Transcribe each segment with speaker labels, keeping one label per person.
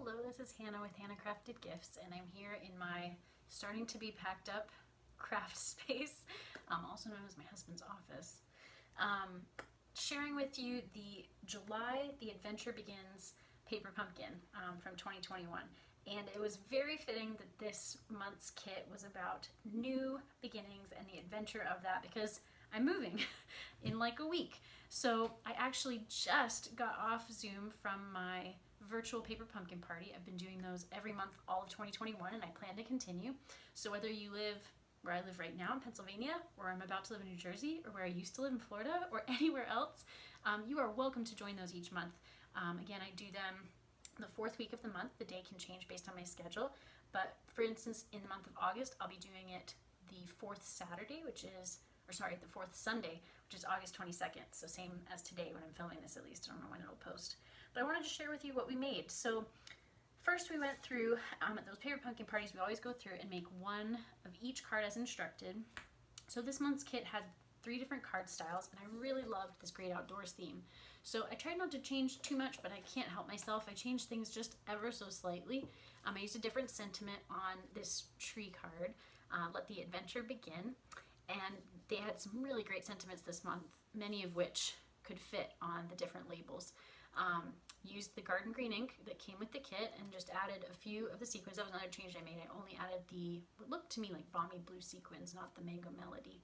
Speaker 1: Hello, this is Hannah with Handcrafted Gifts, and I'm here in my starting to be packed up craft space, also known as my husband's office, sharing with you the July The Adventure Begins paper pumpkin from 2021. And it was very fitting that this month's kit was about new beginnings and the adventure of that, because I'm moving in like a week. So I actually just got off Zoom from my virtual paper pumpkin party. I've been doing those every month all of 2021, and I plan to continue. So whether you live where I live right now in Pennsylvania, or I'm about to live in New Jersey, or where I used to live in Florida, or anywhere else, you are welcome to join those each month. Again, I do them the fourth week of the month. The day can change based on my schedule, but for instance, in the month of August, I'll be doing it the fourth Sunday, which is August 22nd. So same as today when I'm filming this, at least. I don't know when it'll post. But I wanted to share with you what we made. So first we went through, at those paper pumpkin parties, we always go through and make one of each card as instructed. So this month's kit had 3 different card styles, and I really loved this great outdoors theme. So I tried not to change too much, but I can't help myself. I changed things just ever so slightly. I used a different sentiment on this tree card, Let the Adventure Begin. And they had some really great sentiments this month, many of which could fit on the different labels. Used the garden green ink that came with the kit and just added a few of the sequins. That was another change I made. I only added what looked to me like balmy blue sequins, not the mango melody.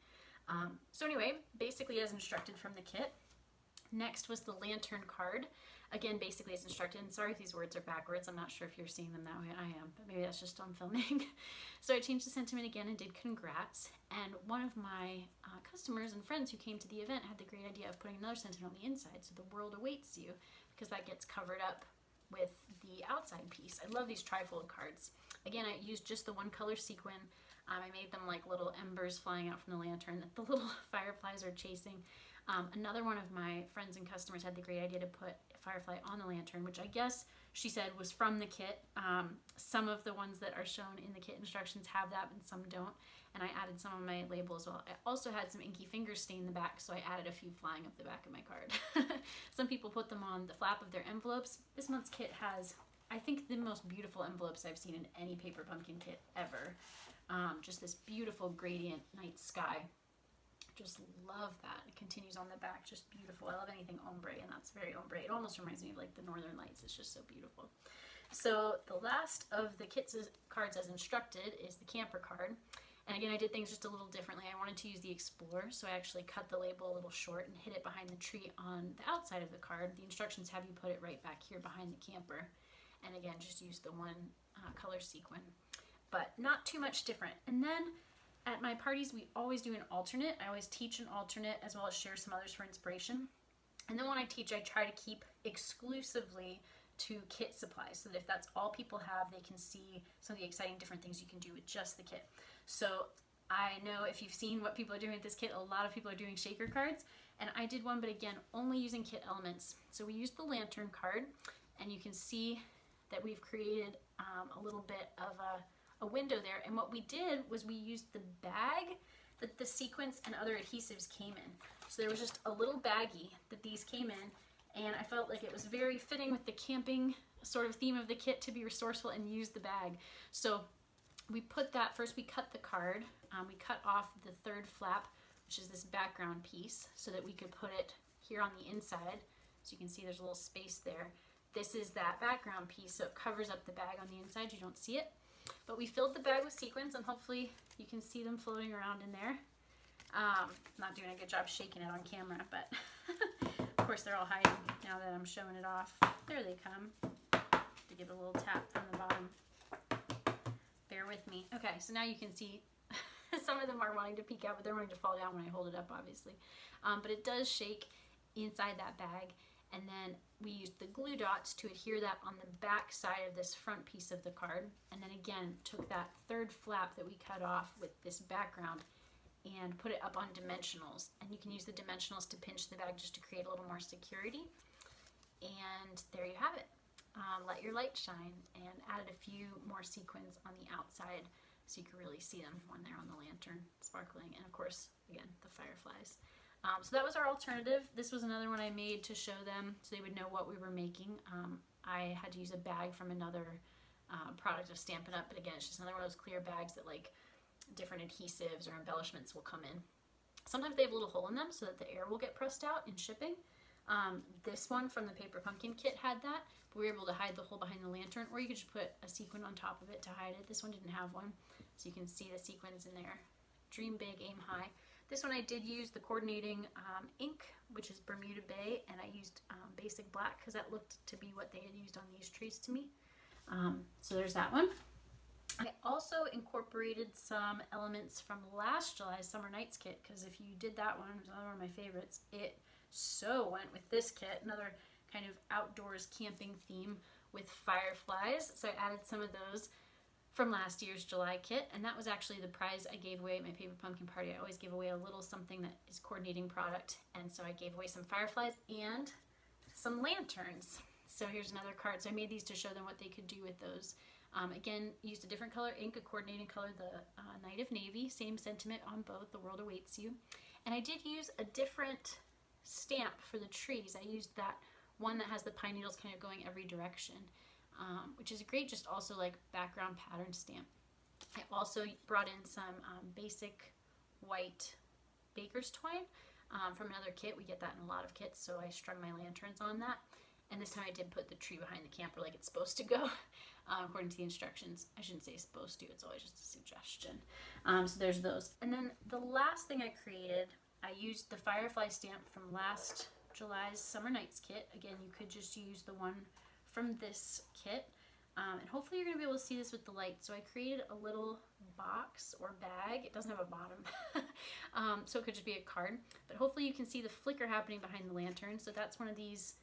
Speaker 1: So anyway, basically as instructed from the kit. Next was the lantern card. Again, basically as instructed. And sorry if these words are backwards. I'm not sure if you're seeing them that way. I am, but maybe that's just on filming. So I changed the sentiment again and did congrats. And one of my customers and friends who came to the event had the great idea of putting another sentiment on the inside. So the world awaits you, because that gets covered up with the outside piece. I love these trifold cards. Again, I used just the one color sequin. I made them like little embers flying out from the lantern that the little fireflies are chasing. Another one of my friends and customers had the great idea to put a firefly on the lantern, which I guess she said was from the kit. Some of the ones that are shown in the kit instructions have that, and some don't. And I added some of my label as well. I also had some inky fingers stain the back, so I added a few flying up the back of my card. Some people put them on the flap of their envelopes. This month's kit has, I think, the most beautiful envelopes I've seen in any paper pumpkin kit ever. Just this beautiful gradient night sky. Just love that. It continues on the back, just beautiful. I love anything ombre, and that's very ombre. It almost reminds me of like the Northern Lights. It's just so beautiful. So the last of the kit's cards as instructed is the camper card. And again, I did things just a little differently. I wanted to use the Explorer, so I actually cut the label a little short and hid it behind the tree on the outside of the card. The instructions have you put it right back here behind the camper. And again, just use the one color sequin, but not too much different. And then at my parties, we always do an alternate. I always teach an alternate as well as share some others for inspiration. And then when I teach, I try to keep exclusively to kit supplies, so that if that's all people have, they can see some of the exciting different things you can do with just the kit. So I know if you've seen what people are doing with this kit, a lot of people are doing shaker cards, and I did one, but again, only using kit elements. So we used the lantern card, and you can see that we've created a little bit of a window there. And what we did was we used the bag that the sequins and other adhesives came in. So there was just a little baggie that these came in, and I felt like it was very fitting with the camping sort of theme of the kit to be resourceful and use the bag. So we put that, first we cut the card, we cut off the third flap, which is this background piece, so that we could put it here on the inside. So you can see there's a little space there. This is that background piece, so it covers up the bag on the inside. You don't see it. But we filled the bag with sequins, and hopefully you can see them floating around in there. Not doing a good job shaking it on camera, but of course they're all hiding now that I'm showing it off. There they come. To give a little tap from the bottom. Bear with me. Okay, so now you can see some of them are wanting to peek out, but they're wanting to fall down when I hold it up, obviously. But it does shake inside that bag. And then we used the glue dots to adhere that on the back side of this front piece of the card. And then again, took that third flap that we cut off with this background and put it up on dimensionals. And you can use the dimensionals to pinch the bag just to create a little more security. And there you have it. Let your light shine, and added a few more sequins on the outside so you can really see them when they're on the lantern sparkling. And of course, again, the fireflies. So that was our alternative. This was another one I made to show them so they would know what we were making. I had to use a bag from another product of Stampin' Up, but again, it's just another one of those clear bags that like different adhesives or embellishments will come in. Sometimes they have a little hole in them so that the air will get pressed out in shipping. This one from the Paper Pumpkin kit had that, but we were able to hide the hole behind the lantern, or you could just put a sequin on top of it to hide it. This one didn't have one, so you can see the sequins in there. Dream big, aim high. This one I did use the coordinating ink, which is Bermuda Bay, and I used basic black because that looked to be what they had used on these trees to me. So there's that one. I also incorporated some elements from last July's Summer Nights kit, because if you did that one, it was another one of my favorites. It so went with this kit, another kind of outdoors camping theme with fireflies. So I added some of those from last year's July kit, and that was actually the prize I gave away at my Paper Pumpkin party. I always give away a little something that is coordinating product, and so I gave away some fireflies and some lanterns. So here's another card. So I made these to show them what they could do with those. Again, used a different color ink, a coordinating color, the Night of Navy, same sentiment on both, the world awaits you. And I did use a different stamp for the trees. I used that one that has the pine needles kind of going every direction, which is a great, just also like background pattern stamp. I also brought in some basic white baker's twine from another kit. We get that in a lot of kits, so I strung my lanterns on that. And this time I did put the tree behind the camper like it's supposed to go, according to the instructions. I shouldn't say supposed to, it's always just a suggestion. So there's those. And then the last thing I created, I used the Firefly Stamp from last July's Summer Nights kit. Again, you could just use the one from this kit. And hopefully you're going to be able to see this with the light. So I created a little box or bag. It doesn't have a bottom, so it could just be a card. But hopefully you can see the flicker happening behind the lantern. So that's one of these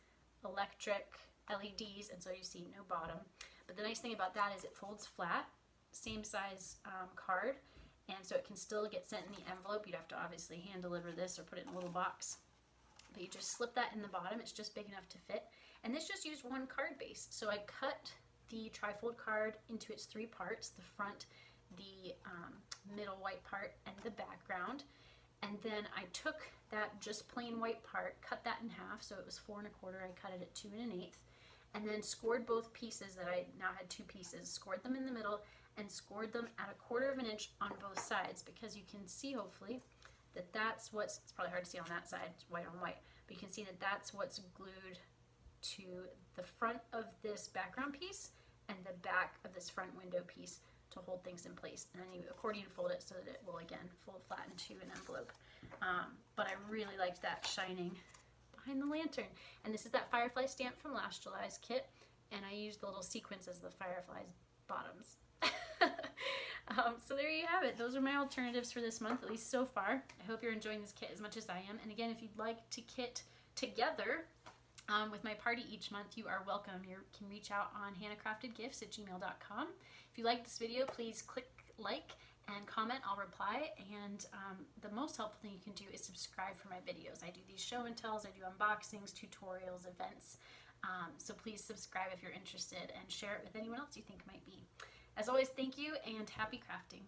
Speaker 1: electric LEDs, and so you see no bottom. But the nice thing about that is it folds flat, same size card, and so it can still get sent in the envelope. You'd have to obviously hand deliver this or put it in a little box, but you just slip that in the bottom. It's just big enough to fit, and this just used one card base. So I cut the Trifold card into its three parts: the front, the middle white part, and the background. And then I took that just plain white part, cut that in half, so it was 4 1/4. I cut it at 2 1/8, and then scored both pieces that I now had two pieces, scored them in the middle, and scored them at 1/4 inch on both sides, because you can see hopefully that that's what's, it's probably hard to see on that side, it's white on white, but you can see that that's what's glued to the front of this background piece and the back of this front window piece to hold things in place. And then you accordion fold it so that it will again fold flat into an envelope. But I really liked that shining behind the lantern. And this is that Firefly Stamp from last July's kit, and I used the little sequins as the fireflies bottoms. So there you have it. Those are my alternatives for this month, at least so far. I hope you're enjoying this kit as much as I am. And again, if you'd like to kit together with my party each month, you are welcome. You can reach out on hannahcraftedgifts@gmail.com. If you like this video, please click like and comment. I'll reply. And the most helpful thing you can do is subscribe for my videos. I do these show and tells, I do unboxings, tutorials, events. So please subscribe if you're interested, and share it with anyone else you think might be. As always, thank you and happy crafting.